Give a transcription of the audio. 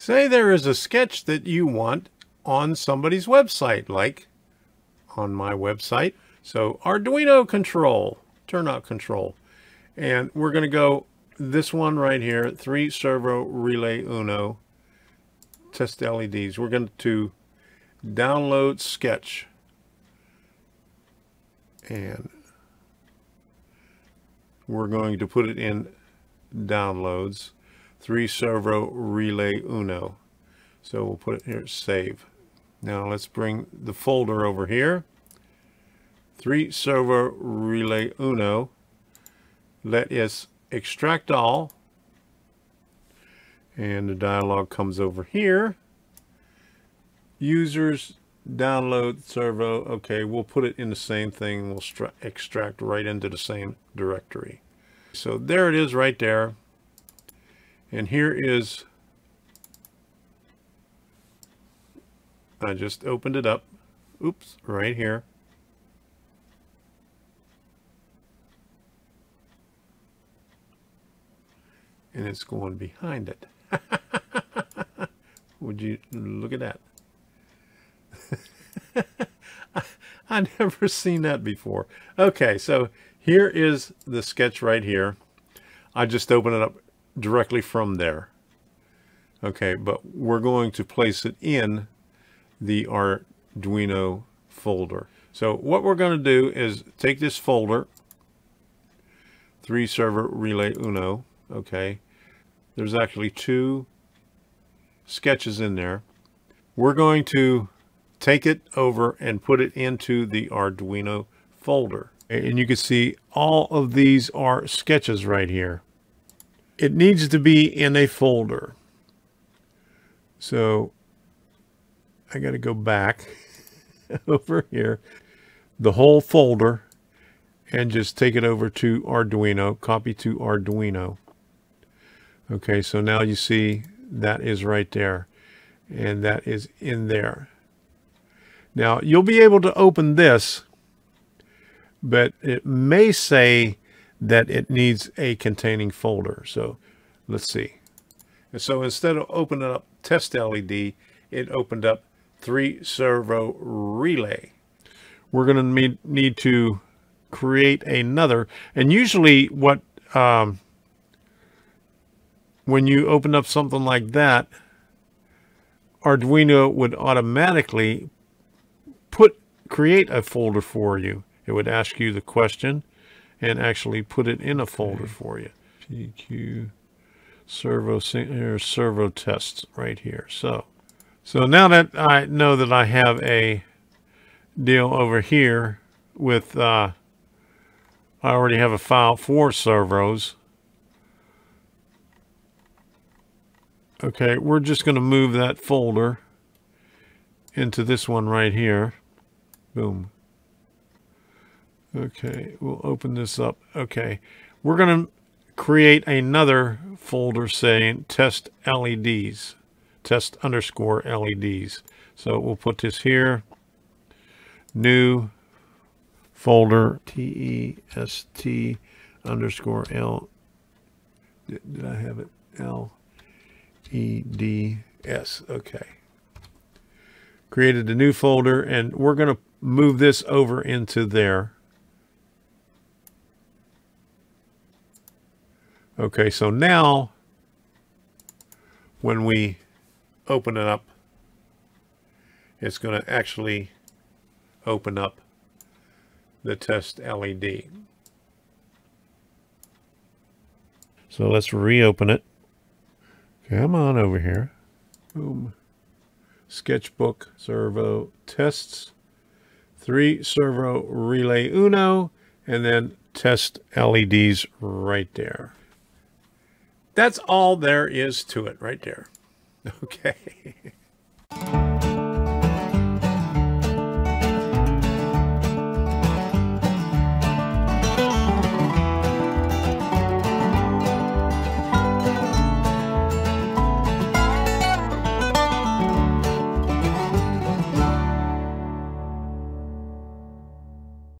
Say there is a sketch that you want on somebody's website, like on my website. So Arduino control, turnout control. And we're going to go this one right here, 3 servo relay Uno, test LEDs. We're going to download sketch. And we're going to put it in downloads, 3 servo relay Uno. So we'll put it here, save. Now let's bring the folder over here. 3 servo relay Uno. Let us extract all. And the dialog comes over here. Users download servo. Okay, we'll put it in the same thing. We'll extract right into the same directory. So there it is right there. And here is, I just opened it up. Oops, right here. And it's going behind it. Would you look at that? I never seen that before. Okay, so here is the sketch right here. I just open it up directly from there. Okay, but we're going to place it in the Arduino folder. So what we're going to do is take this folder, 3 servo relay Uno. Okay, there's actually 2 sketches in there. We're going to take it over and put it into the Arduino folder. And you can see all of these are sketches right here. It needs to be in a folder. So I got to go back over here, the whole folder, and just take it over to Arduino, copy to Arduino. Okay, so now you see that is right there, and that is in there. Now you'll be able to open this, but it may say that it needs a containing folder. So let's see. And so instead of opening up test LED, it opened up 3 servo relay. We're going to need to create another, and usually what when you open up something like that, Arduino would automatically create a folder for you. It would ask you the question and actually put it in a folder for you. PQ servo tests right here. So now that I know that I have a deal over here with I already have a file for servos. Okay, we're just going to move that folder into this one right here. Boom. Okay, we'll open this up. Okay, we're going to create another folder saying test LEDs, test underscore LEDs. So we'll put this here, new folder, test underscore L. Did I have it? LEDs. Okay. Created a new folder, and we're going to move this over into there. Okay, so now when we open it up, it's going to actually open up the test LED. So let's reopen it. Come on over here. Boom. Sketchbook, servo tests, 3 servo relay Uno, and then test LEDs right there. That's all there is to it right there. Okay.